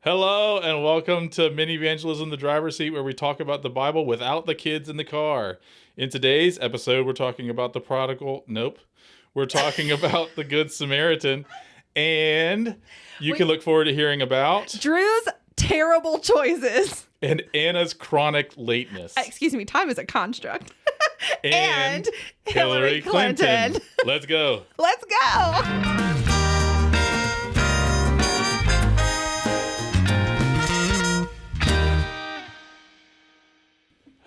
Hello and welcome to Mini Evangelism, the driver's seat, where we talk about the Bible without the kids in the car. In today's episode, we're talking about the prodigal. Nope. We're talking about the Good Samaritan. And you can look forward to hearing about Drew's terrible choices. And Anna's chronic lateness. Excuse me, time is a construct. And Hillary Clinton. Let's go. Let's go.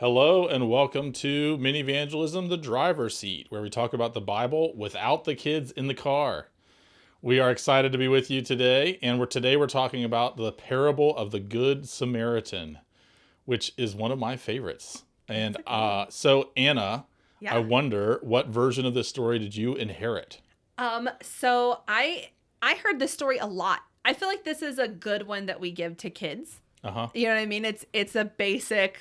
Hello and welcome to Mini Evangelism, the driver's seat, where we talk about the Bible without the kids in the car. We are excited to be with you today, and we're talking about the parable of the Good Samaritan, which is one of my favorites. And so Anna, I wonder, what version of this story did you inherit? So I heard this story a lot. I feel like this is a good one that we give to kids. Uh-huh. You know what I mean? It's a basic,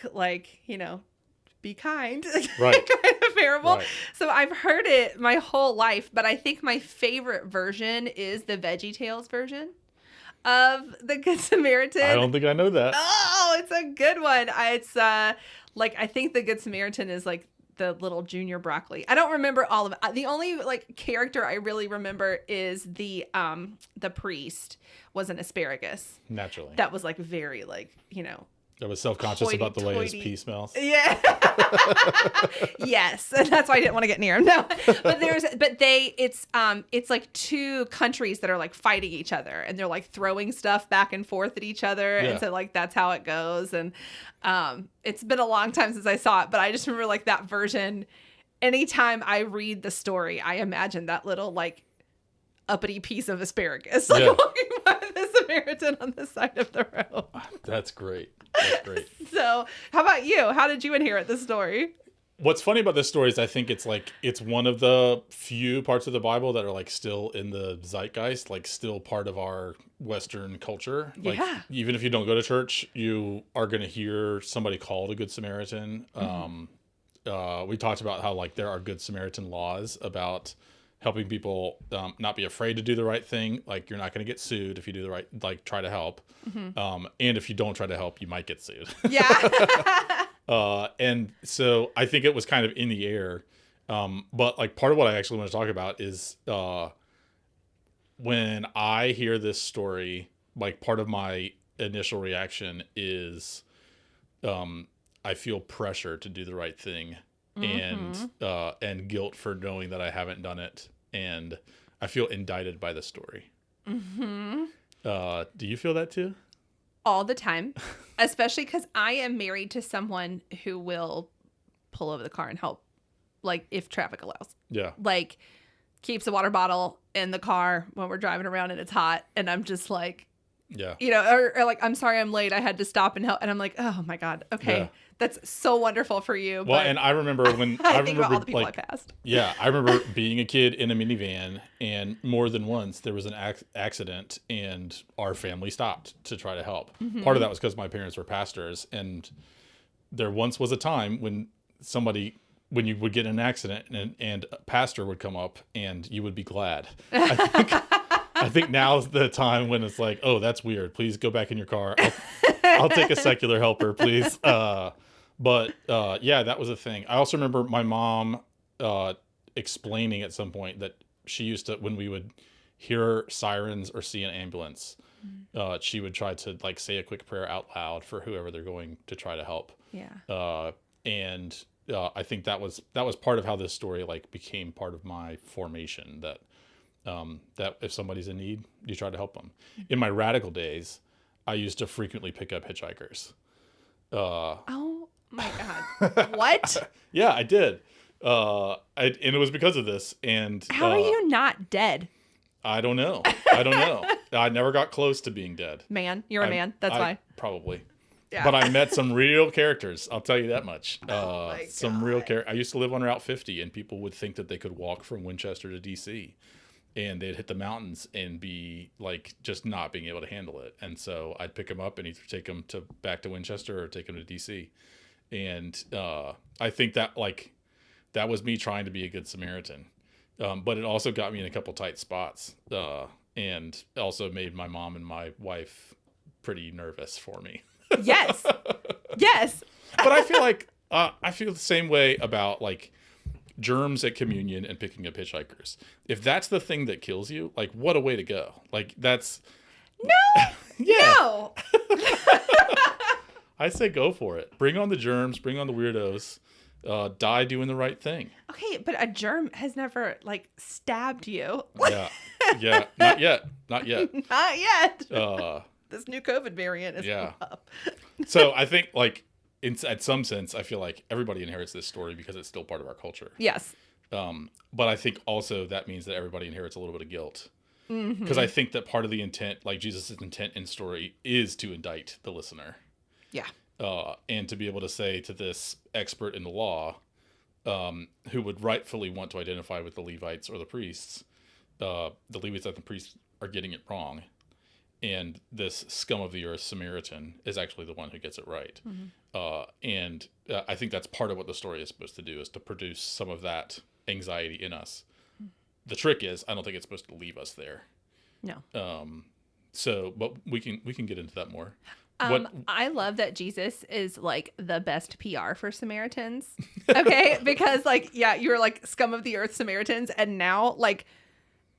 be kind right. kind of parable. Right. So I've heard it my whole life, but I think my favorite version is the VeggieTales version of the Good Samaritan. I don't think I know that. Oh, it's a good one. I think the Good Samaritan is like the little junior broccoli. I don't remember all of it. The only character I really remember is the priest was an asparagus. Naturally. That was very I was self-conscious about the way his pee smells. Yeah. Yes. And that's why I didn't want to get near him. No. But it's like two countries that are fighting each other, and they're throwing stuff back and forth at each other. Yeah. And so that's how it goes. And it's been a long time since I saw it, but I just remember that version. Anytime I read the story, I imagine that little uppity piece of asparagus walking by the Samaritan on the side of the road. That's great. That's great. So how about you? How did you inherit this story? What's funny about this story is I think it's one of the few parts of the Bible that are still in the zeitgeist, still part of our Western culture. Even if you don't go to church, you are going to hear somebody called a Good Samaritan. Mm-hmm. We talked about how there are Good Samaritan laws about helping people not be afraid to do the right thing. You're not going to get sued if you do the right, try to help. Mm-hmm. And if you don't try to help, you might get sued. Yeah. And so I think it was kind of in the air. But part of what I actually want to talk about is when I hear this story, part of my initial reaction is I feel pressure to do the right thing. Mm-hmm. And guilt for knowing that I haven't done it, and I feel indicted by the story. Mm-hmm. Do you feel that too? All the time, especially because I am married to someone who will pull over the car and help, if traffic allows. Yeah. Keeps a water bottle in the car when we're driving around and it's hot, and I'm just yeah. Or I'm sorry I'm late. I had to stop and help. And I'm like, oh my God. Okay. Yeah. That's so wonderful for you. Well, and I remember when I think about all the people I passed. Yeah. I remember being a kid in a minivan, and more than once there was an accident and our family stopped to try to help. Mm-hmm. Part of that was because my parents were pastors, and there once was a time when you would get in an accident and a pastor would come up and you would be glad. I think now's the time when it's oh, that's weird. Please go back in your car. I'll take a secular helper, please. But that was a thing. I also remember my mom explaining at some point that she used to, when we would hear sirens or see an ambulance, she would try to say a quick prayer out loud for whoever they're going to try to help. Yeah. And I think that was part of how this story became part of my formation, that if somebody's in need, you try to help them. In my radical days, I used to frequently pick up hitchhikers. Oh my God. What? Yeah, I did. And it was because of this. And how are you not dead? I don't know. I never got close to being dead. Man, you're a man. That's why. Probably. Yeah. But I met some real characters. I'll tell you that much. Some real characters. I used to live on Route 50, and people would think that they could walk from Winchester to DC. And they'd hit the mountains and be just not being able to handle it. And so I'd pick them up and either take them back to Winchester or take them to DC. And I think that that was me trying to be a good Samaritan. But it also got me in a couple tight spots, and also made my mom and my wife pretty nervous for me. Yes. Yes. But I feel like I feel the same way about like germs at communion and picking up hitchhikers. If that's the thing that kills you, like what a way to go. Like that's No. yeah. No. I say go for it. Bring on the germs, bring on the weirdos. Die doing the right thing. Okay, but a germ has never like stabbed you. Yeah. Not yet. Not yet. Uh This new COVID variant is up. So I think like at some sense, I feel like everybody inherits this story because it's still part of our culture. Yes. But I think also that means that everybody inherits a little bit of guilt. Mm-hmm. Because I think that part of the intent, like Jesus' intent in story, is to indict the listener. Yeah. And to be able to say to this expert in the law, who would rightfully want to identify with the Levites or the priests, the Levites and the priests are getting it wrong. And this scum of the earth Samaritan is actually the one who gets it right. Mm-hmm. And I think that's part of what the story is supposed to do, is to produce some of that anxiety in us. Mm-hmm. The trick is, I don't think it's supposed to leave us there. No. But we can get into that more. I love that Jesus is like the best PR for Samaritans. Okay. Because like, yeah, you're like scum of the earth Samaritans. And now like,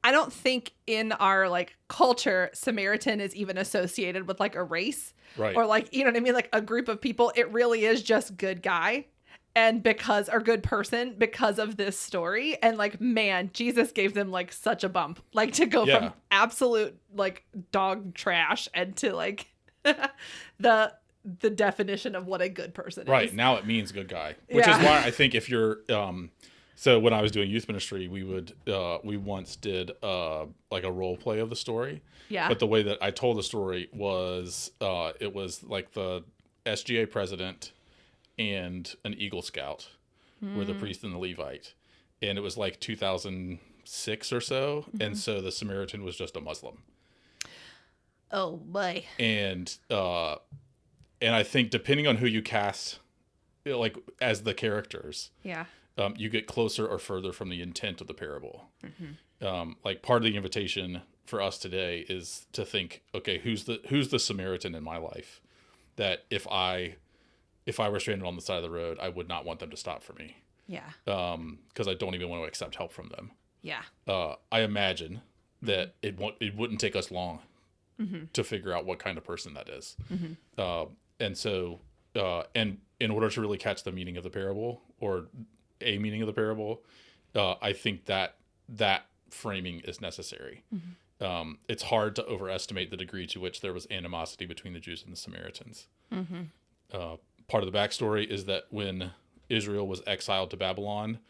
I don't think in our like culture, Samaritan is even associated with like a race, right? Or like, you know what I mean? Like a group of people. It really is just good guy or good person because of this story. And like, man, Jesus gave them like such a bump, like to go from absolute like dog trash and to like the definition of what a good person is. Right. Now it means good guy, which is why I think if you're, so when I was doing youth ministry, we once did like a role play of the story. Yeah. But the way that I told the story was it was like the SGA president and an Eagle Scout were the priest and the Levite. And it was like 2006 or so. Mm-hmm. And so the Samaritan was just a Muslim. Oh boy. And I think depending on who you cast, like as the characters. Yeah. You get closer or further from the intent of the parable. Mm-hmm. Like part of the invitation for us today is to think, okay, who's the Samaritan in my life that if I were stranded on the side of the road, I would not want them to stop for me. Yeah. Because I don't even want to accept help from them. Yeah. I imagine that it wouldn't take us long to figure out what kind of person that is. Mm-hmm. And so, and in order to really catch the meaning of the parable or a meaning of the parable, I think that framing is necessary. Mm-hmm. It's hard to overestimate the degree to which there was animosity between the Jews and the Samaritans. Mm-hmm. Part of the backstory is that when Israel was exiled to Babylon,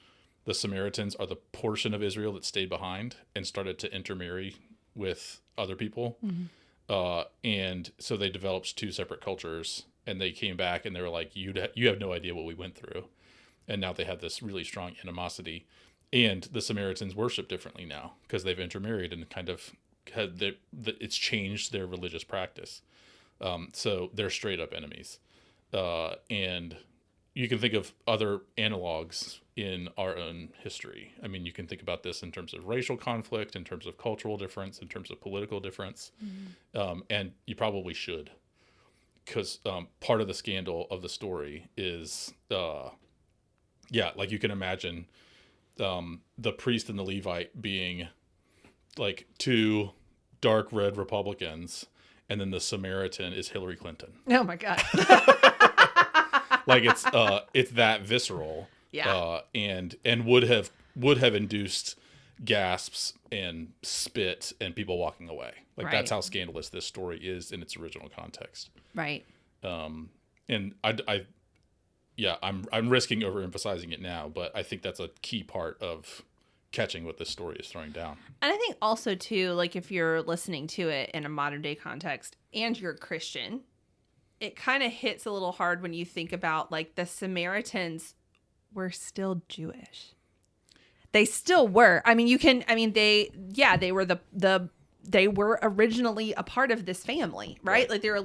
the Samaritans are the portion of Israel that stayed behind and started to intermarry with other people. Mm-hmm. And so they developed two separate cultures, and they came back and they were like, you have no idea what we went through. And now they have this really strong animosity, and the Samaritans worship differently now because they've intermarried and kind of it's changed their religious practice. So they're straight up enemies. And you can think of other analogs in our own history. I mean, you can think about this in terms of racial conflict, in terms of cultural difference, in terms of political difference. Mm-hmm. And you probably should, because part of the scandal of the story is, like you can imagine the priest and the Levite being like two dark red Republicans, and then the Samaritan is Hillary Clinton. Oh my God. Like it's that visceral. Yeah. And would have induced gasps and spit and people walking away. Like that's how scandalous this story is in its original context. Right. And I'm risking overemphasizing it now, but I think that's a key part of catching what this story is throwing down. And I think also too, like if you're listening to it in a modern day context and you're a Christian, it kind of hits a little hard when you think about like the Samaritans were still Jewish. They still were. I mean, they were the they were originally a part of this family, right? Like they're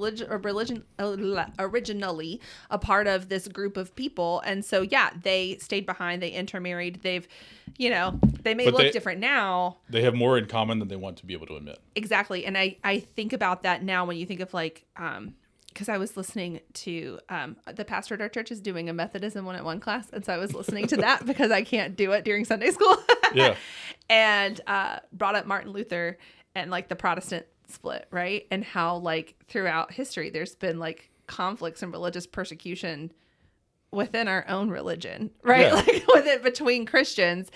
originally a part of this group of people. And so, yeah, they stayed behind, they intermarried, they've, they may look different now. They have more in common than they want to be able to admit. Exactly. And I think about that now when you think of like, because I was listening to the pastor at our church is doing a Methodism 101 class. And so I was listening to that because I can't do it during Sunday school. Yeah. And brought up Martin Luther and like the Protestant split, right? And how like throughout history, there's been like conflicts and religious persecution within our own religion, right? Yeah. Like with it between Christians.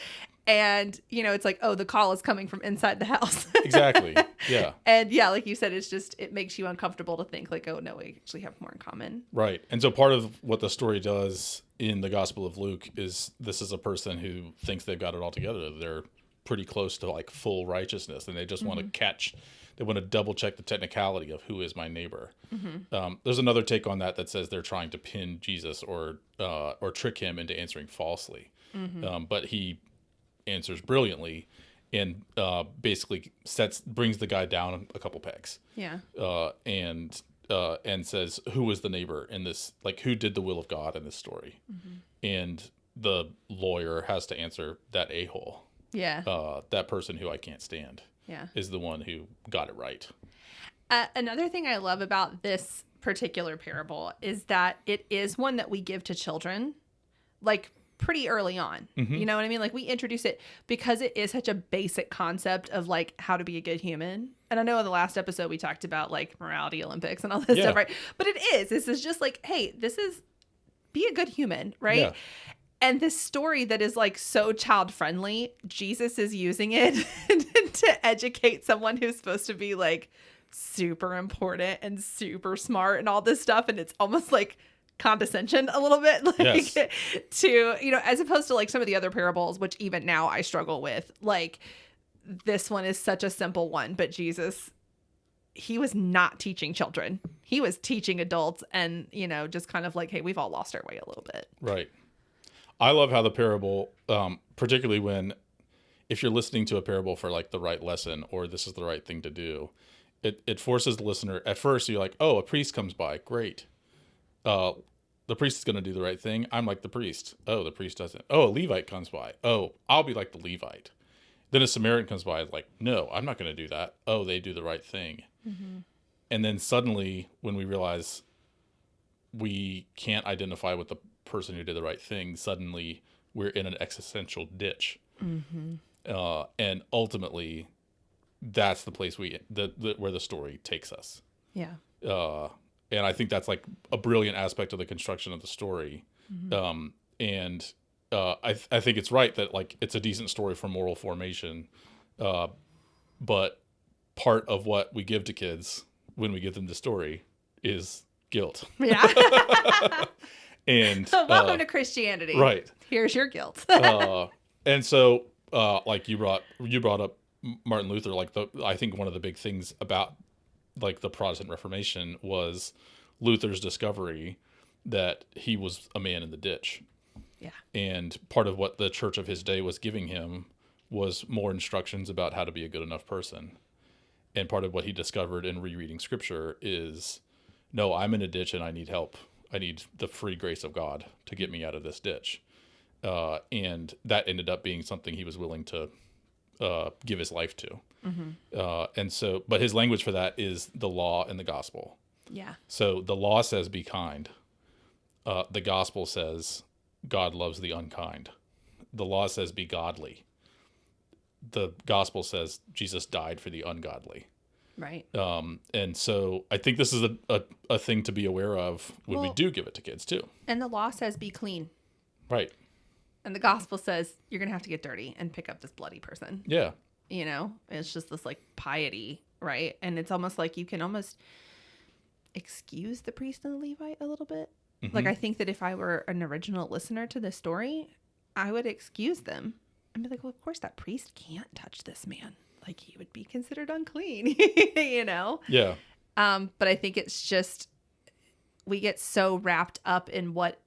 And, it's like, oh, the call is coming from inside the house. Exactly. Yeah. And yeah, like you said, it makes you uncomfortable to think like, oh, no, we actually have more in common. Right. And so part of what the story does in the Gospel of Luke is this is a person who thinks they've got it all together. They're pretty close to like full righteousness, and they just want to they want to double check the technicality of who is my neighbor. There's another take on that says they're trying to pin Jesus or trick him into answering falsely. But he answers brilliantly and basically brings the guy down a couple pegs. Yeah. And says, who was the neighbor in this, like who did the will of God in this story? And the lawyer has to answer that a-hole. Yeah. That person who I can't stand. Yeah. Is the one who got it right. Another thing I love about this particular parable is that it is one that we give to children, like pretty early on. You know what I mean? Like we introduce it because it is such a basic concept of like how to be a good human. And I know in the last episode we talked about like morality Olympics and all this stuff, right? But this is just like, hey, this is be a good human, right? Yeah. And this story that is like so child friendly, Jesus is using it to educate someone who's supposed to be like super important and super smart and all this stuff. And it's almost like condescension a little bit, like to, as opposed to like some of the other parables, which even now I struggle with. Like this one is such a simple one, but Jesus, he was not teaching children. He was teaching adults and, just kind of like, hey, we've all lost our way a little bit. Right. I love how the parable, particularly if you're listening to a parable for like the right lesson or this is the right thing to do, it forces the listener. At first, you're like, oh, a priest comes by. Great. The priest is going to do the right thing. I'm like the priest. Oh, the priest doesn't. Oh, a Levite comes by. Oh, I'll be like the Levite. Then a Samaritan comes by. Like, no, I'm not going to do that. Oh, they do the right thing. And then suddenly when we realize we can't identify with the person who did the right thing, suddenly we're in an existential ditch. And ultimately that's the place where the story takes us. Yeah. And I think that's like a brilliant aspect of the construction of the story. I think it's right that like it's a decent story for moral formation. But part of what we give to kids when we give them the story is guilt. Yeah. And welcome to Christianity. Right. Here's your guilt. And so like you brought up Martin Luther, like I think one of the big things about like the Protestant Reformation was Luther's discovery that he was a man in the ditch. Yeah. And part of what the church of his day was giving him was more instructions about how to be a good enough person. And part of what he discovered in rereading scripture is, no, I'm in a ditch and I need help. I need the free grace of God to get me out of this ditch. And that ended up being something he was willing to give his life to. But his language for that is the law and the gospel. Yeah. So the law says be kind. The gospel says God loves the unkind. The law says be godly. The gospel says Jesus died for the ungodly. Right. And so I think this is a thing to be aware of when we do give it to kids too. And the law says be clean. Right. And the gospel says you're going to have to get dirty and pick up this bloody person. Yeah. You know, it's just this like piety, right? And it's almost like you can almost excuse the priest and the Levite a little bit. Mm-hmm. Like I think that if I were an original listener to this story, I would excuse them and be like, well, of course that priest can't touch this man. Like he would be considered unclean, you know? Yeah. But I think it's just, we get so wrapped up in what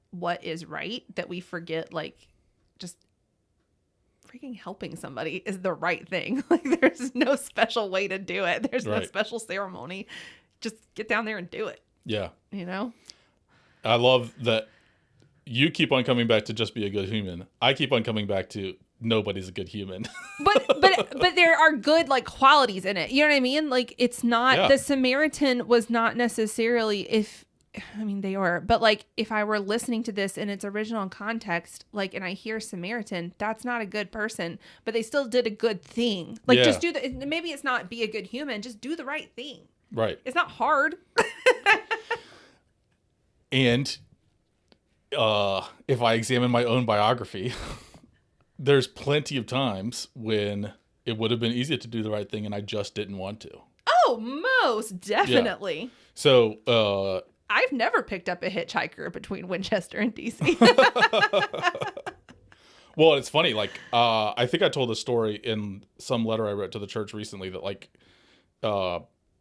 is right that we forget, like, just freaking helping somebody is the right thing. Like there's no special way to do it. There's no special ceremony. Just get down there and do it. Yeah. You know? I love that you keep on coming back to just be a good human. I keep on coming back to nobody's a good human. but there are good like qualities in it. You know what I mean? Like it's not the Samaritan was not necessarily they are, but like if I were listening to this in its original context, like, and I hear Samaritan, that's not a good person, but they still did a good thing. Like just do maybe it's not be a good human, just do the right thing. Right. It's not hard. And if I examine my own biography, there's plenty of times when it would have been easier to do the right thing and I just didn't want to. Oh, most definitely. Yeah. So, I've never picked up a hitchhiker between Winchester and DC. Well, it's funny. Like, I think I told a story in some letter I wrote to the church recently that like,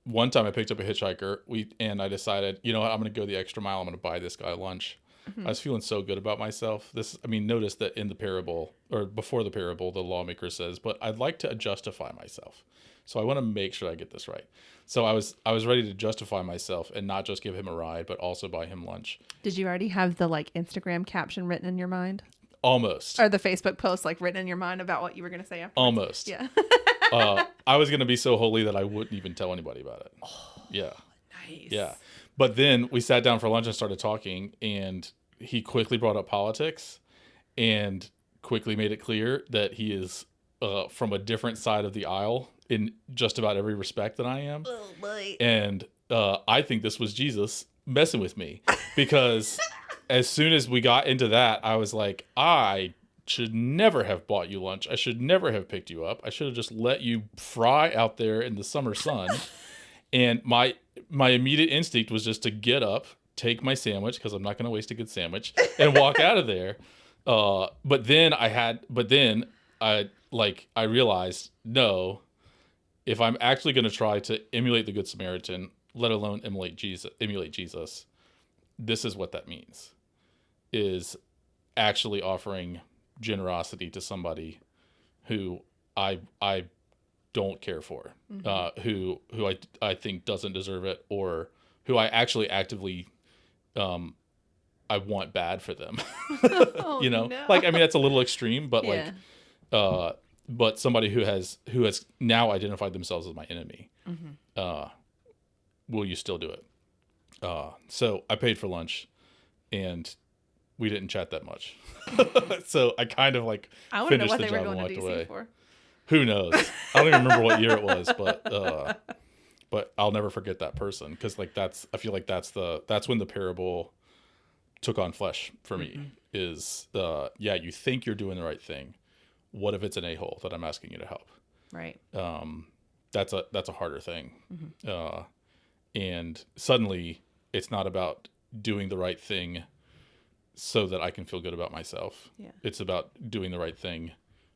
one time I picked up a hitchhiker and I decided, you know what, I'm going to go the extra mile. I'm going to buy this guy lunch. I was feeling so good about myself. Notice that in the parable or before the parable, the lawmaker says, but I'd like to justify myself. So I want to make sure I get this right. So I was ready to justify myself and not just give him a ride, but also buy him lunch. Did you already have the like Instagram caption written in your mind? Almost. Or the Facebook post like written in your mind about what you were going to say afterwards? Almost. Yeah. I was going to be so holy that I wouldn't even tell anybody about it. Oh, yeah. Nice. Yeah. But then we sat down for lunch and started talking, and he quickly brought up politics and quickly made it clear that he is from a different side of the aisle in just about every respect than I am. Oh, boy. And I think this was Jesus messing with me, because as soon as we got into that, I was like, I should never have bought you lunch. I should never have picked you up. I should have just let you fry out there in the summer sun. And my immediate instinct was just to get up, take my sandwich, because I'm not going to waste a good sandwich, and walk out of there. But then I realized, no, if I'm actually going to try to emulate the Good Samaritan, let alone emulate Jesus, this is what that means, is actually offering generosity to somebody who I don't care for, who I think doesn't deserve it, or who I actually actively I want bad for them. Oh, you know, no. like, I mean, that's a little extreme, but Yeah. but somebody who has now identified themselves as my enemy, will you still do it? So I paid for lunch, and we didn't chat that much. So I kind of like I want to know finished what the they were job and going to walked DC away. for. Who knows? I don't even remember what year it was, but I'll never forget that person, because like I feel like that's when the parable took on flesh for me. Is you think you're doing the right thing. What if it's an a-hole that I'm asking you to help? Right. That's a harder thing. And suddenly it's not about doing the right thing so that I can feel good about myself. Yeah. It's about doing the right thing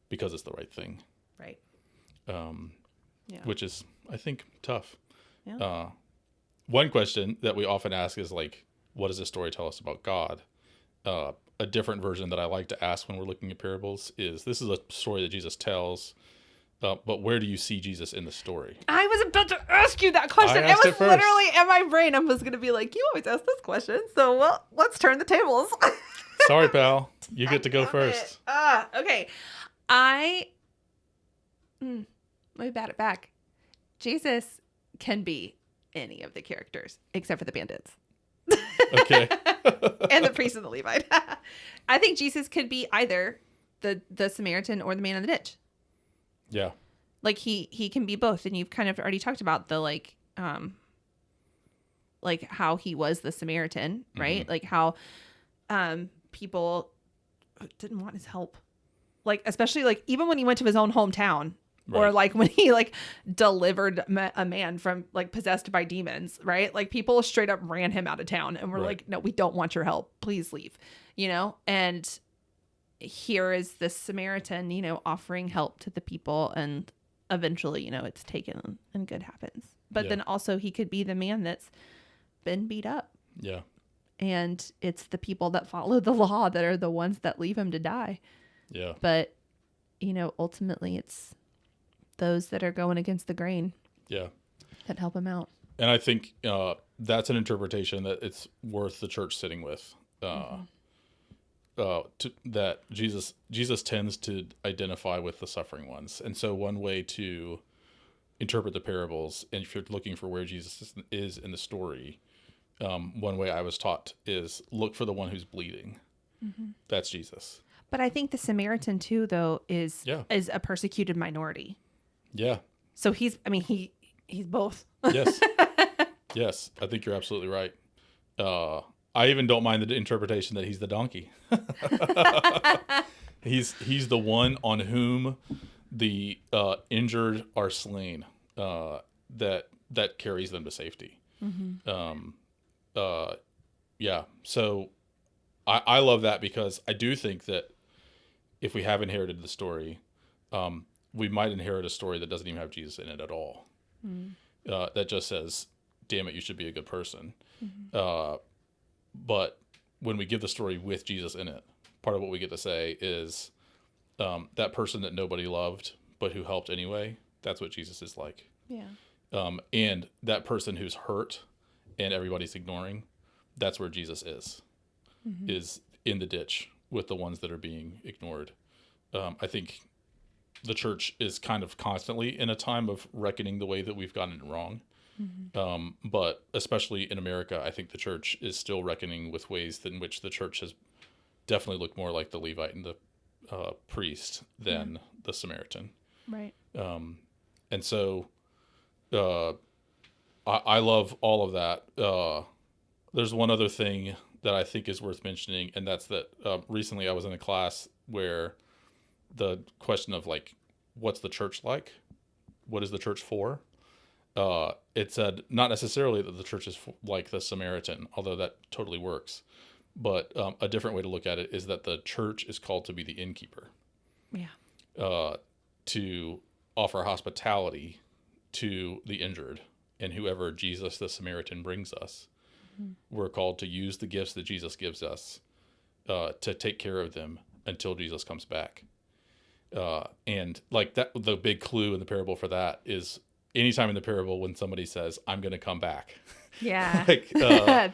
because it's the right thing. Right. Which is, I think, tough. Yeah. One question that we often ask is like, what does this story tell us about God? A different version that I like to ask when we're looking at parables is, this is a story that Jesus tells, but where do you see Jesus in the story? I was about to ask you that question. It was literally in my brain. I was going to be like, you always ask this question. So, well, let's turn the tables. Sorry, pal. You get to go first. Okay. Let me bat it back. Jesus can be any of the characters except for the bandits. Okay. And the priest and the Levite. I think Jesus could be either the Samaritan or the man in the ditch. Yeah. Like he can be both, and you've kind of already talked about the like how he was the Samaritan, right? Like how people didn't want his help. Like especially like even when he went to his own hometown. Right. Or like when he like delivered a man from like possessed by demons, right? Like people straight up ran him out of town and were like, no, we don't want your help. Please leave, you know? And here is this Samaritan, you know, offering help to the people, and eventually, you know, it's taken and good happens. But then also he could be the man that's been beat up. Yeah. And it's the people that follow the law that are the ones that leave him to die. Yeah. But ultimately it's those that are going against the grain. Yeah. That help him out. And I think that's an interpretation that it's worth the church sitting with. That Jesus tends to identify with the suffering ones. And so one way to interpret the parables, and if you're looking for where Jesus is in the story, one way I was taught is look for the one who's bleeding. That's Jesus. But I think the Samaritan too, though, is a persecuted minority. Yeah. So he's both. Yes. Yes. I think you're absolutely right. I even don't mind the interpretation that he's the donkey. He's the one on whom the injured are slain, that carries them to safety. Yeah. So I love that, because I do think that if we have inherited the story, we might inherit a story that doesn't even have Jesus in it at all. That just says, damn it, you should be a good person. But when we give the story with Jesus in it, part of what we get to say is that person that nobody loved, but who helped anyway, that's what Jesus is like. Yeah. And that person who's hurt and everybody's ignoring, that's where Jesus is in the ditch with the ones that are being ignored. I think the church is kind of constantly in a time of reckoning the way that we've gotten it wrong. But especially in America, I think the church is still reckoning with ways in which the church has definitely looked more like the Levite and the priest than the Samaritan. Right. And so I love all of that. There's one other thing that I think is worth mentioning, and that's that recently I was in a class where the question of like, what's the church like? What is the church for? It said not necessarily that the church is like the Samaritan, although that totally works. But a different way to look at it is that the church is called to be the innkeeper. Yeah. To offer hospitality to the injured and whoever Jesus the Samaritan brings us. We're called to use the gifts that Jesus gives us to take care of them until Jesus comes back. And like that, the big clue in the parable for that is anytime in the parable when somebody says, I'm going to come back. Yeah. Like,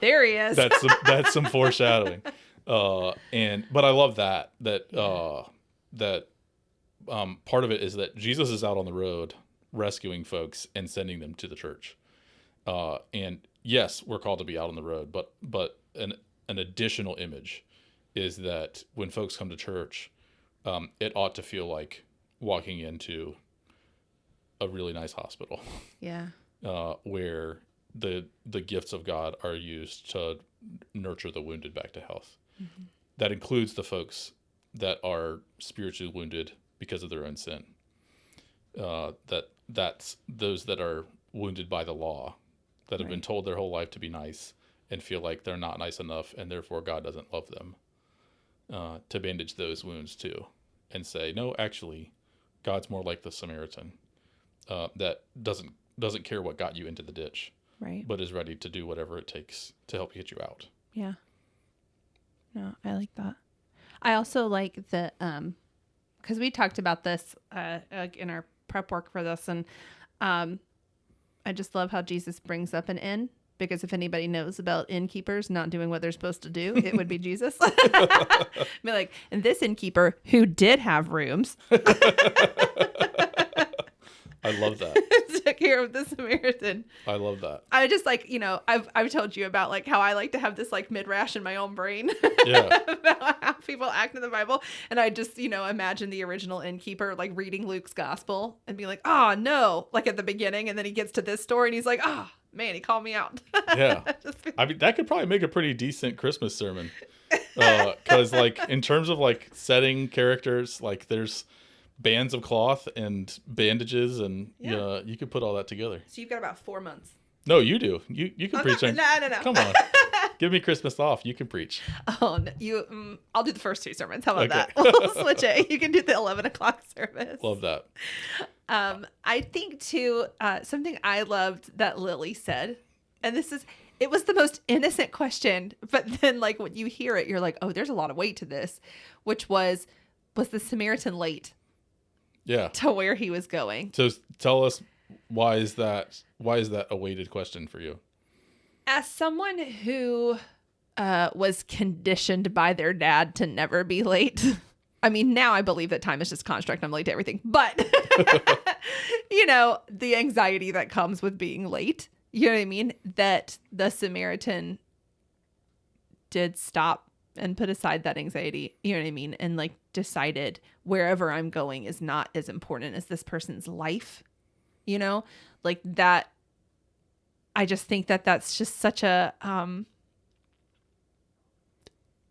there he is. That's some foreshadowing. But I love that part of it is that Jesus is out on the road rescuing folks and sending them to the church. And yes, we're called to be out on the road, but an additional image is that when folks come to church, it ought to feel like walking into a really nice hospital. Yeah. Where the gifts of God are used to nurture the wounded back to health. That includes the folks that are spiritually wounded because of their own sin. That's those that are wounded by the law, that have been told their whole life to be nice and feel like they're not nice enough and therefore God doesn't love them. To bandage those wounds too and say, no, actually, God's more like the Samaritan that doesn't care what got you into the ditch, but is ready to do whatever it takes to help get you out. Yeah. No, I like that. I also like the, because we talked about this in our prep work for this, and I just love how Jesus brings up an inn, because if anybody knows about innkeepers not doing what they're supposed to do, it would be Jesus. Be like, and this innkeeper who did have rooms I love that. took care of the Samaritan. I love that. I just like, I've told you about like how I like to have this like midrash in my own brain about how people act in the Bible. And I just, imagine the original innkeeper like reading Luke's gospel and be like, oh no, like at the beginning. And then he gets to this story and he's like, oh man, he called me out. Yeah. I mean, that could probably make a pretty decent Christmas sermon. Cause like in terms of like setting characters, like there's bands of cloth and bandages and you could put all that together. So you've got about 4 months. No, you do. You can preach. No. Come on. Give me Christmas off. You can preach. Oh, no, I'll do the first 2 sermons. How about that? We'll switch it. You can do the 11 o'clock service. Love that. I think too, something I loved that Lily said, and it was the most innocent question, but then like when you hear it, you're like, oh, there's a lot of weight to this, which was the Samaritan late? Yeah. to where he was going. So tell us, why is that a weighted question for you? As someone who was conditioned by their dad to never be late. I mean, now I believe that time is just construct. I'm late to everything. But, the anxiety that comes with being late, you know what I mean? That the Samaritan did stop and put aside that anxiety, you know what I mean? And like decided wherever I'm going is not as important as this person's life, like that. I just think that that's just such a,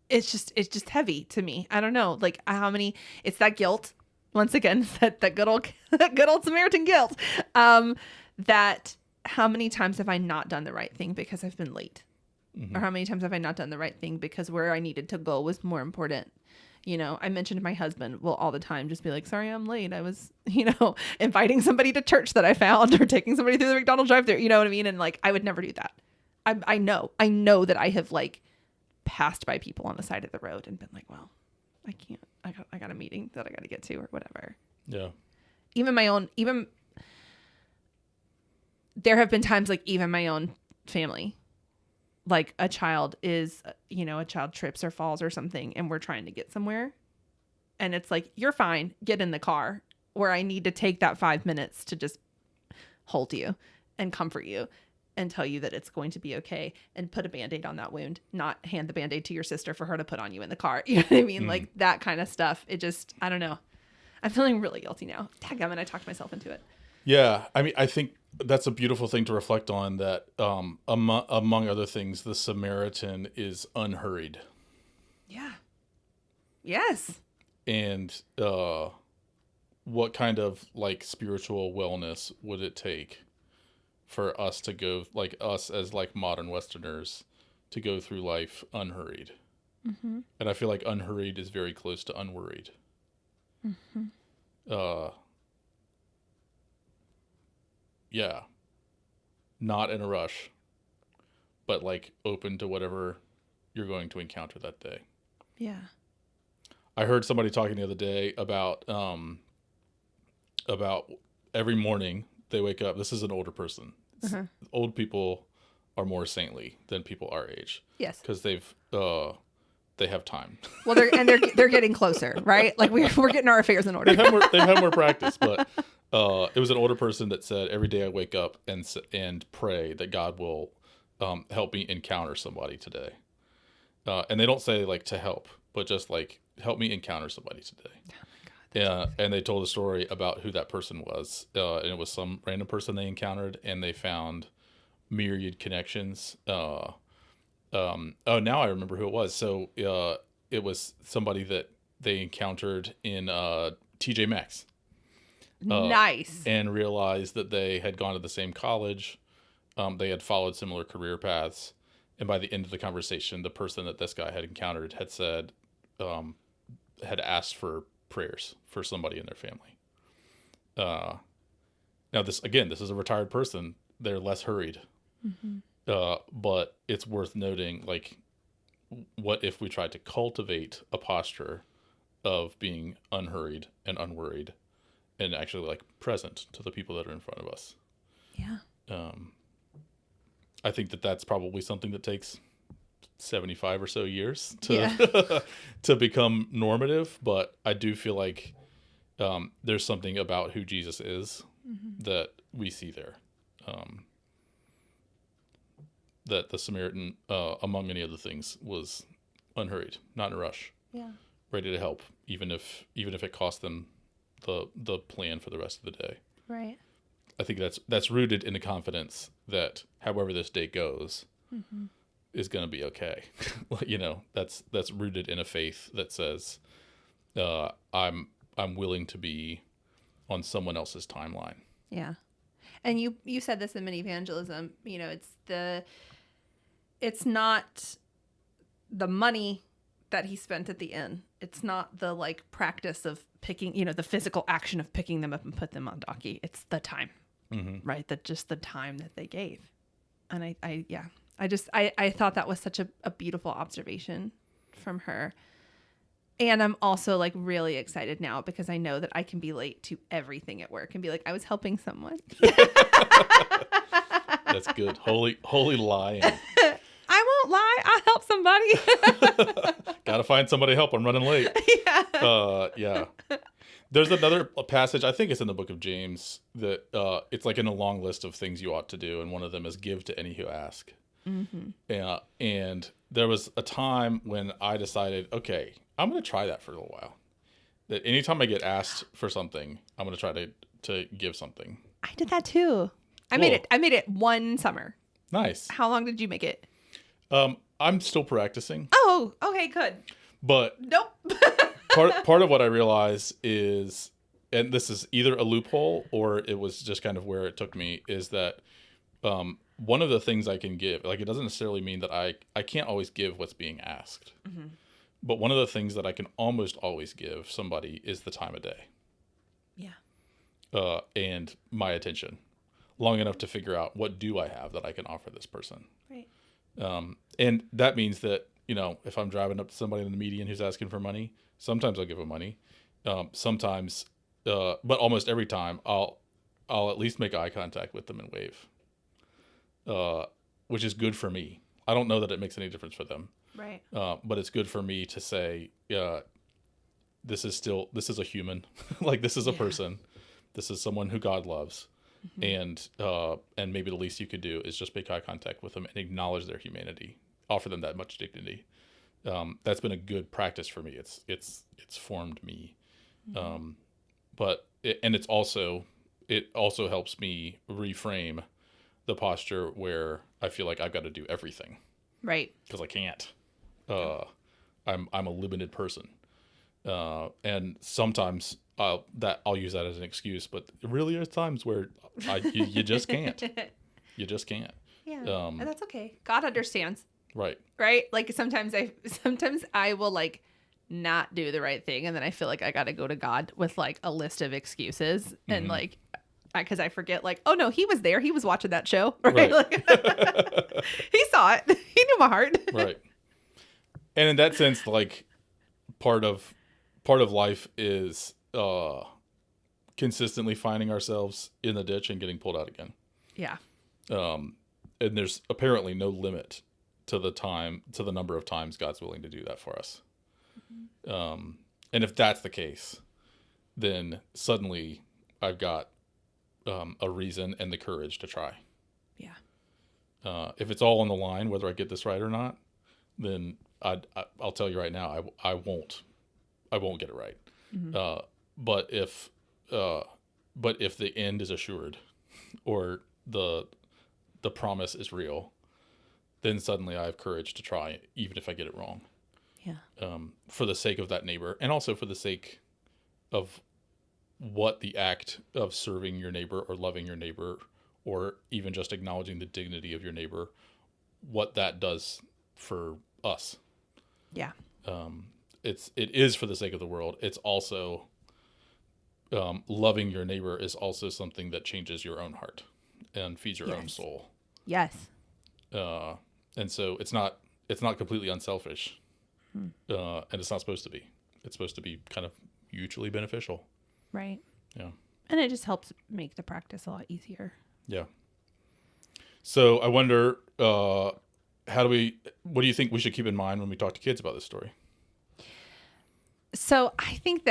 it's just heavy to me. I don't know, like how many, it's that guilt. Once again, that good old Samaritan guilt. That how many times have I not done the right thing because I've been late? Or how many times have I not done the right thing because where I needed to go was more important? I mentioned my husband will all the time just be like, sorry, I'm late. I was, inviting somebody to church that I found or taking somebody through the McDonald's drive-thru. You know what I mean? And like, I would never do that. I know that I have like passed by people on the side of the road and been like, well, I can't, I got a meeting that I got to get to or whatever. Yeah. Even there have been times like even my own family, like a child trips or falls or something and we're trying to get somewhere and it's like, you're fine, get in the car, where I need to take that 5 minutes to just hold you and comfort you and tell you that it's going to be okay and put a Band-Aid on that wound, not hand the Band-Aid to your sister for her to put on you in the car. You know what I mean? Like that kind of stuff. It just, I don't know. I'm feeling really guilty now. Dadgummit, I talked myself into it. Yeah. I mean, I think that's a beautiful thing to reflect on, that among other things, the Samaritan is unhurried. Yeah. Yes. And what kind of like spiritual wellness would it take for us to go, like us as like modern Westerners, to go through life unhurried? Mm-hmm. And I feel like unhurried is very close to unworried. Mm-hmm. Yeah. Not in a rush, but like open to whatever you're going to encounter that day. Yeah. I heard somebody talking the other day about every morning they wake up. This is an older person. Old people are more saintly than people our age. Yes. Because they have time. Well, they're getting closer, right? Like we're getting our affairs in order. They've had more practice, but it was an older person that said, every day I wake up and pray that God will help me encounter somebody today. And they don't say like to help, but just like help me encounter somebody today. Yeah, and they told a story about who that person was, and it was some random person they encountered, and they found myriad connections. Now I remember who it was. So it was somebody that they encountered in TJ Maxx. Nice. And realized that they had gone to the same college. They had followed similar career paths. And by the end of the conversation, the person that this guy had encountered had said, had asked for prayers for somebody in their family. Now this is a retired person. They're less hurried. Mm-hmm. But it's worth noting, like, what if we tried to cultivate a posture of being unhurried and unworried and actually like present to the people that are in front of us? Yeah. I think that's probably something that takes 75 or so years to to become normative, but I do feel like there's something about who Jesus is that we see there. That the Samaritan, among many other things, was unhurried, not in a rush, ready to help, even if it cost them the plan for the rest of the day. Right. I think that's rooted in the confidence that however this day goes is going to be okay. That's rooted in a faith that says, I'm willing to be on someone else's timeline. Yeah. And you said this in mini evangelism, it's not the money that he spent at the inn. It's not the like practice of picking, the physical action of picking them up and put them on donkey. It's the time, right? Just the time that they gave. And I thought that was such a beautiful observation from her. And I'm also like really excited now because I know that I can be late to everything at work and be like, I was helping someone. That's good. Holy lying. I won't lie. I'll help somebody. Gotta find somebody to help. I'm running late. Yeah. Yeah. There's another passage, I think it's in the book of James, that it's like in a long list of things you ought to do. And one of them is give to any who ask. Mm-hmm. And there was a time when I decided, okay, I'm going to try that for a little while. That anytime I get asked for something, I'm going to try to give something. I did that too. I made it one summer. Nice. How long did you make it? I'm still practicing. Oh, okay, good. But nope. part of what I realized is, and this is either a loophole or it was just kind of where it took me, is that one of the things I can give, like it doesn't necessarily mean that I can't always give what's being asked. Mm-hmm. But one of the things that I can almost always give somebody is the time of day. Yeah. And my attention. Long enough to figure out what do I have that I can offer this person. Right. And that means that, if I'm driving up to somebody in the median who's asking for money, sometimes I'll give them money. Sometimes, but almost every time I'll at least make eye contact with them and wave, which is good for me. I don't know that it makes any difference for them. Right. But it's good for me to say, this is a human, like this is a person, this is someone who God loves. Mm-hmm. And maybe the least you could do is just make eye contact with them and acknowledge their humanity, offer them that much dignity. That's been a good practice for me. It's formed me. Mm-hmm. It also helps me reframe the posture where I feel like I've got to do everything. Right. Because I can't. I'm a limited person. And sometimes I'll use that as an excuse, but there really are times where you just can't. You just can't. Yeah, and that's okay. God understands. Right. Right. Like sometimes I will like not do the right thing, and then I feel like I got to go to God with like a list of excuses, and like because I forget, like, oh no, He was there. He was watching that show. Right. Like, He saw it. He knew my heart. Right. And in that sense, like part of life is consistently finding ourselves in the ditch and getting pulled out again. Yeah. And there's apparently no limit to the number of times God's willing to do that for us. Mm-hmm. And if that's the case, then suddenly I've got a reason and the courage to try. Yeah. If it's all on the line, whether I get this right or not, then I'll tell you right now, I won't get it right. Mm-hmm. But if the end is assured, or the promise is real, then suddenly I have courage to try, even if I get it wrong. Yeah. For the sake of that neighbor, and also for the sake of what the act of serving your neighbor or loving your neighbor, or even just acknowledging the dignity of your neighbor, what that does for us. Yeah. It is for the sake of the world. It's also loving your neighbor is also something that changes your own heart and feeds your own soul. Yes. And so it's not completely unselfish, and it's not supposed to be. It's supposed to be kind of mutually beneficial. Right. Yeah. And it just helps make the practice a lot easier. Yeah. So I wonder, what do you think we should keep in mind when we talk to kids about this story? So I think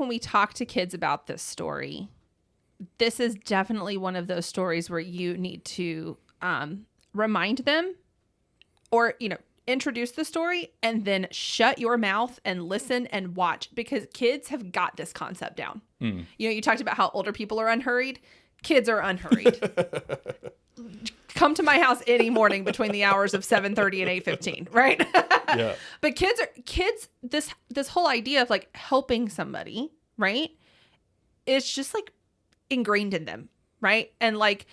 when we talk to kids about this story, this is definitely one of those stories where you need to remind them, or, introduce the story and then shut your mouth and listen and watch, because kids have got this concept down. Mm. You talked about how older people are unhurried. Kids are unhurried. Come to my house any morning between the hours of 7:30 and 8:15, right? Yeah. But kids, this whole idea of like helping somebody, right? It's just like ingrained in them, right? And like,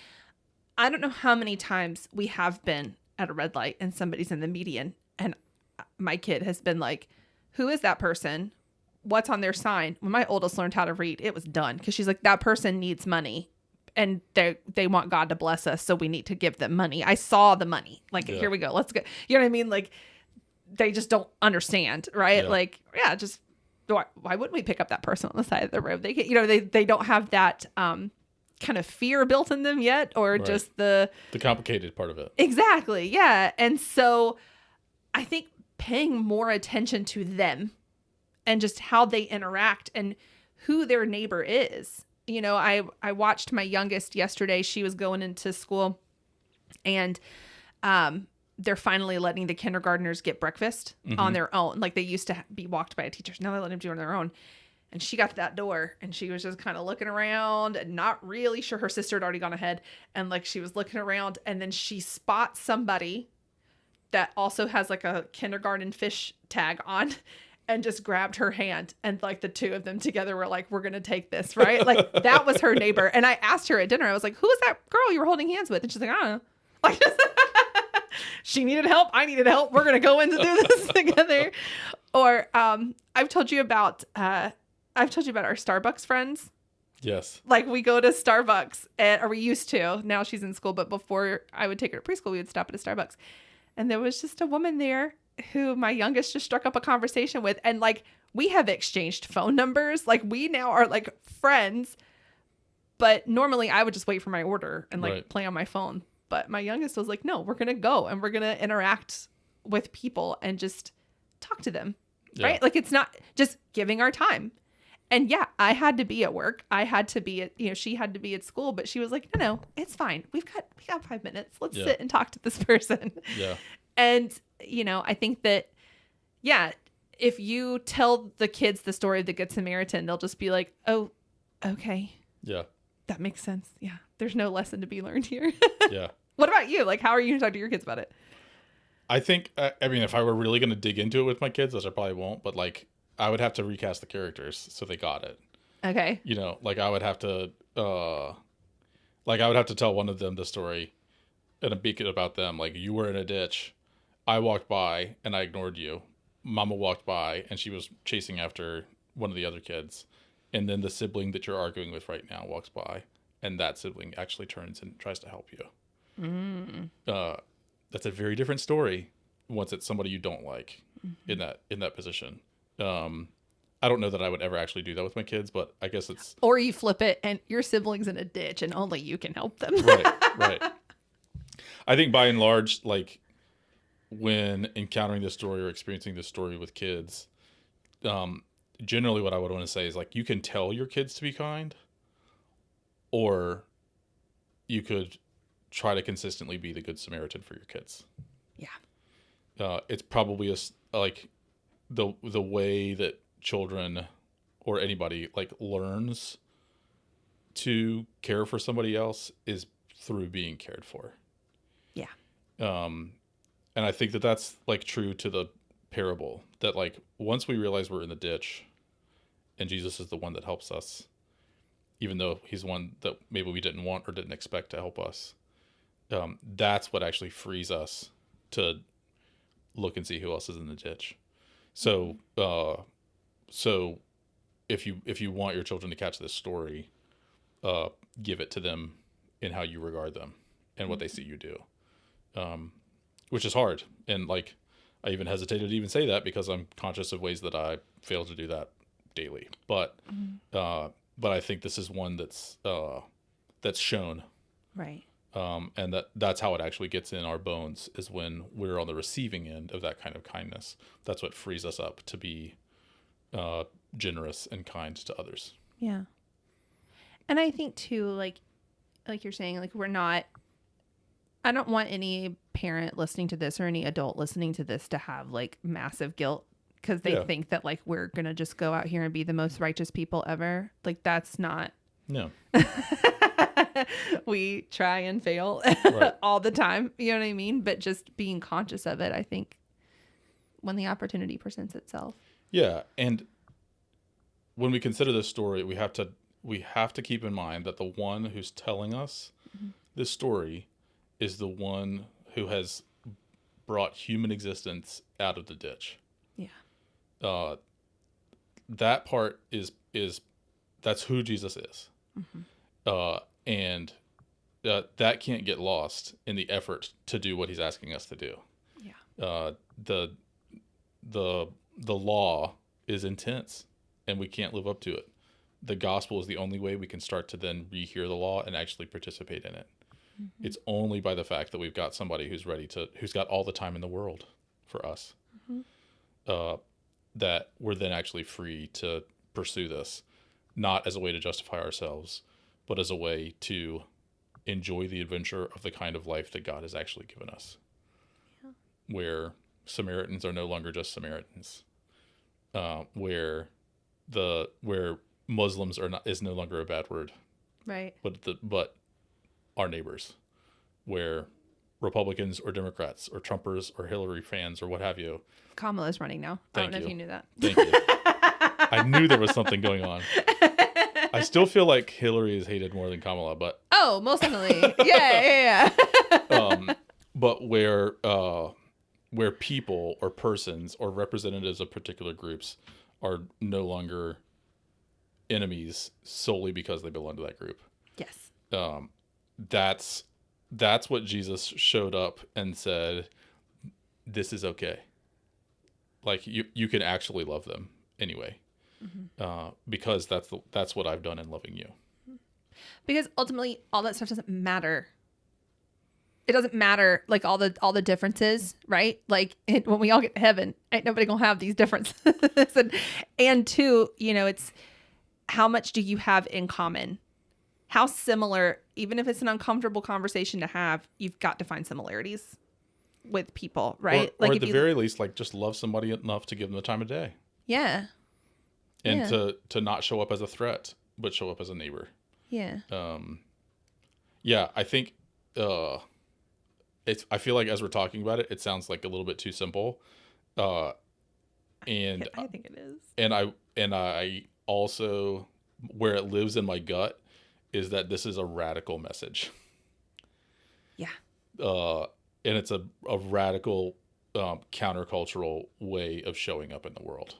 I don't know how many times we have been at a red light and somebody's in the median, and my kid has been like, who is that person? What's on their sign? When my oldest learned how to read, it was done, because she's like, that person needs money. And they want God to bless us, so we need to give them money. I saw the money. Like, Here we go. Let's go. You know what I mean? Like, they just don't understand, right? Yeah. Like, yeah, just why wouldn't we pick up that person on the side of the road? They get, they don't have that kind of fear built in them yet, or Right. just the complicated part of it. Exactly. Yeah. And so I think paying more attention to them and just how they interact and who their neighbor is. I watched my youngest yesterday. She was going into school, and they're finally letting the kindergartners get breakfast on their own. Like, they used to be walked by a teacher. Now they let them do it on their own. And she got to that door, and she was just kind of looking around and not really sure. Her sister had already gone ahead, and like she was looking around, and then she spots somebody that also has like a kindergarten fish tag on, and just grabbed her hand, and like the two of them together were like, we're going to take this, right? Like, that was her neighbor. And I asked her at dinner, I was like, who is that girl you were holding hands with? And she's like, I don't know. Like, she needed help. I needed help. We're going to go in to do this together. Or I've told you about our Starbucks friends. Yes. Like, we go to Starbucks, or we used to. Now she's in school, but before I would take her to preschool, we would stop at a Starbucks. And there was just a woman there who my youngest just struck up a conversation with. And like, we have exchanged phone numbers. Like, we now are like friends. But normally I would just wait for my order and like play on my phone. But my youngest was like, no, we're going to go and we're going to interact with people and just talk to them. Yeah. Right? Like, it's not just giving our time. And yeah, I had to be at work. I had to be at, she had to be at school, but she was like, no, it's fine. We got 5 minutes. Let's sit and talk to this person. Yeah. And, I think that, yeah, if you tell the kids the story of the Good Samaritan, they'll just be like, oh, okay. Yeah. That makes sense. Yeah. There's no lesson to be learned here. Yeah. What about you? Like, how are you going to talk to your kids about it? I think, if I were really going to dig into it with my kids, which I probably won't, but like, I would have to recast the characters so they got it. Okay. Like, I would have to, tell one of them the story and a beacon about them. Like, you were in a ditch. I walked by and I ignored you. Mama walked by and she was chasing after one of the other kids. And then the sibling that you're arguing with right now walks by, and that sibling actually turns and tries to help you. Mm. That's a very different story once it's somebody you don't like in that position. I don't know that I would ever actually do that with my kids, but I guess it's... Or you flip it and your sibling's in a ditch and only you can help them. Right. I think by and large, like, when encountering this story or experiencing this story with kids, generally what I would want to say is, like, you can tell your kids to be kind, or you could try to consistently be the Good Samaritan for your kids. Yeah. It's probably the way that children or anybody like learns to care for somebody else is through being cared for. Yeah. And I think that that's like true to the parable, that like once we realize we're in the ditch and Jesus is the one that helps us, even though he's one that maybe we didn't want or didn't expect to help us, that's what actually frees us to look and see who else is in the ditch. So if you want your children to catch this story, give it to them in how you regard them and what they see you do, which is hard. And like, I even hesitated to even say that because I'm conscious of ways that I fail to do that daily. But I think this is one that's shown. Right. And that's how it actually gets in our bones, is when we're on the receiving end of that kind of kindness. That's what frees us up to be generous and kind to others. Yeah. And I think too, like you're saying, like, I don't want any parent listening to this or any adult listening to this to have like massive guilt because they think that like we're going to just go out here and be the most righteous people ever. Like, that's not. No. We try and fail all the time. You know what I mean? But just being conscious of it, I think, when the opportunity presents itself. Yeah. And when we consider this story, we have to keep in mind that the one who's telling us this story is the one who has brought human existence out of the ditch. Yeah. That part is that's who Jesus is. Mm-hmm. And that can't get lost in the effort to do what he's asking us to do. Yeah. the law is intense and we can't live up to it. The gospel is the only way we can start to then rehear the law and actually participate in it. Mm-hmm. It's only by the fact that we've got somebody who's got all the time in the world for us, that we're then actually free to pursue this, not as a way to justify ourselves, but as a way to enjoy the adventure of the kind of life that God has actually given us, where Samaritans are no longer just Samaritans, where Muslims is no longer a bad word, right? But our neighbors, where Republicans or Democrats or Trumpers or Hillary fans or what have you. Kamala's running now. I don't know if you knew that. Thank you. I knew there was something going on. I still feel like Hillary is hated more than Kamala, but most definitely, yeah. But where people or persons or representatives of particular groups are no longer enemies solely because they belong to that group. Yes. That's what Jesus showed up and said, this is okay. Like you can actually love them anyway. Because that's what I've done in loving you. Because ultimately all that stuff doesn't matter. It doesn't matter, like all the differences, right? Like when we all get to heaven, ain't nobody gonna have these differences. and two, it's how much do you have in common? How similar, even if it's an uncomfortable conversation to have, you've got to find similarities with people, right? Or at the very least, like just love somebody enough to give them the time of day. Yeah. And to not show up as a threat, but show up as a neighbor. Yeah. I think I feel like as we're talking about it, it sounds like a little bit too simple. And I think it is. And I also, where it lives in my gut is that this is a radical message. Yeah. And it's a radical countercultural way of showing up in the world.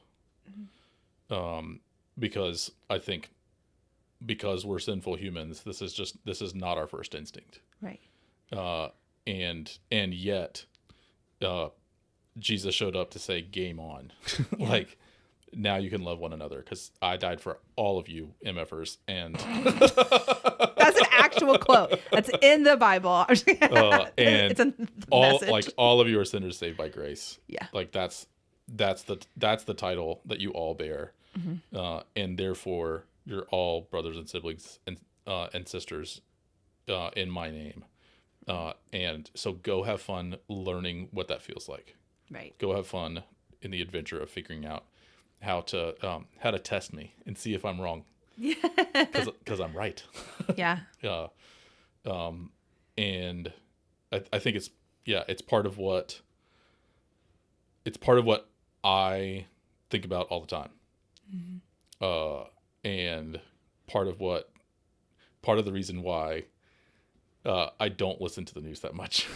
Because I think because we're sinful humans, this is not our first instinct. Right. And yet, Jesus showed up to say, game on. Yeah. Like, now you can love one another because I died for all of you MFers. And that's an actual quote. That's in the Bible. And it's a message. all of you are sinners saved by grace. Yeah. Like that's the title that you all bear. And therefore you're all brothers and siblings and sisters in my name. And so go have fun learning what that feels like. Right. Go have fun in the adventure of figuring out how to test me and see if I'm wrong. Yeah. Because I'm right. Yeah. And I think it's part of what I think about all the time. And part of the reason why I don't listen to the news that much.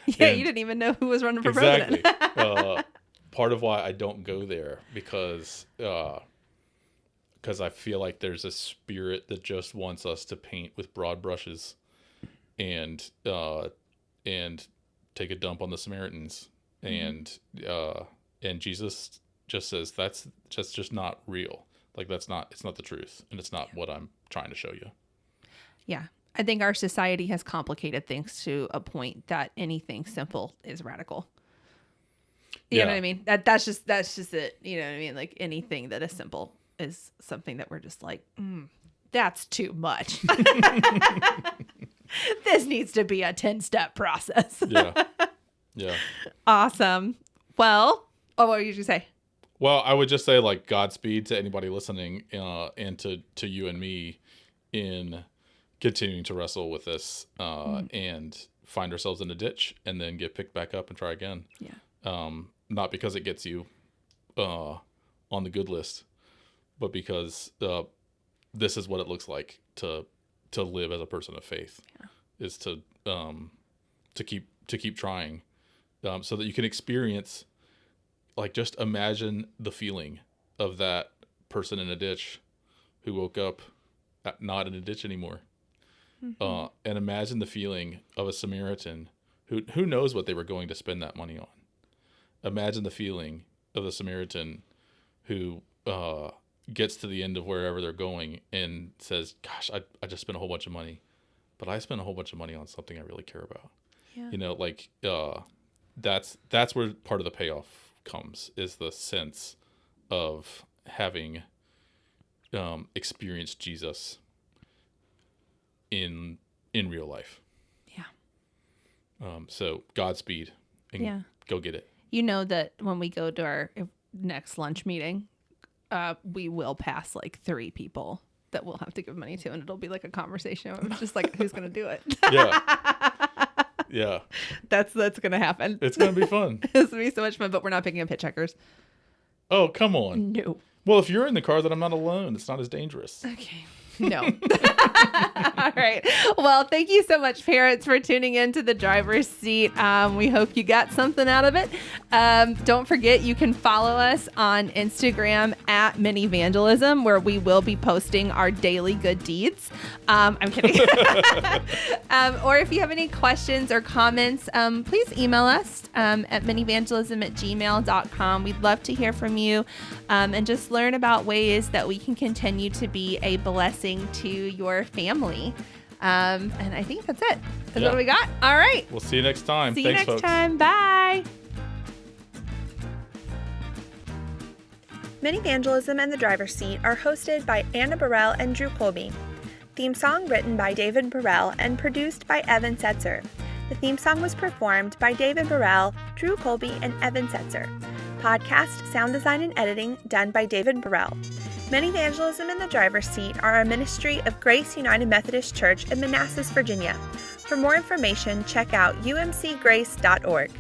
Yeah, you didn't even know who was running for president. Exactly. Part of why I don't go there because I feel like there's a spirit that just wants us to paint with broad brushes and take a dump on the Samaritans. And Jesus just says that's just not real. Like it's not the truth, and it's not what I'm trying to show you. Yeah. I think our society has complicated things to a point that anything simple is radical. You know what I mean? That's just it. You know what I mean? Like anything that is simple is something that we're just like, that's too much. This needs to be a 10-step process. Yeah. Awesome. Well, what were you going to say? Well, I would just say like Godspeed to anybody listening, and to you and me in continuing to wrestle with this and find ourselves in a ditch and then get picked back up and try again. Yeah. Not because it gets you on the good list, but because this is what it looks like to live as a person of faith. Yeah. Is to keep trying, so that you can experience, like, just imagine the feeling of that person in a ditch who woke up not in a ditch anymore. And imagine the feeling of a Samaritan who knows what they were going to spend that money on. Imagine the feeling of the Samaritan who gets to the end of wherever they're going and says, gosh, I just spent a whole bunch of money, but I spent a whole bunch of money on something I really care about. Yeah. You know, like that's where part of the payoff comes, is the sense of having experienced Jesus in real life. Yeah. So Godspeed and go get it. You know that when we go to our next lunch meeting, we will pass like 3 people that we'll have to give money to, and it'll be like a conversation of just like, who's going to do it? Yeah. Yeah. That's going to happen. It's going to be fun. It's going to be so much fun, but we're not picking up hitchhikers. Oh, come on. No. Well, if you're in the car, then I'm not alone. It's not as dangerous. Okay. No. All right. Well, thank you so much, parents, for tuning in to the driver's seat. We hope you got something out of it. Don't forget, you can follow us on Instagram at Mini-Vandalism, where we will be posting our daily good deeds. I'm kidding. Or if you have any questions or comments, please email us at minivandalism@gmail.com. We'd love to hear from you and just learn about ways that we can continue to be a blessing to your family. And I think that's it. That's what we got. All right. We'll see you next time. See you next folks. time. Bye. Mini-Vandalism and the Driver's Seat are hosted by Anna Burrell and Drew Colby. Theme song written by David Burrell and produced by Evan Setzer. The theme song was performed by David Burrell, Drew Colby, and Evan Setzer. Podcast, sound design, and editing done by David Burrell. Mini-Vandalism and the Driver's Seat are a ministry of Grace United Methodist Church in Manassas, Virginia. For more information, check out umcgrace.org.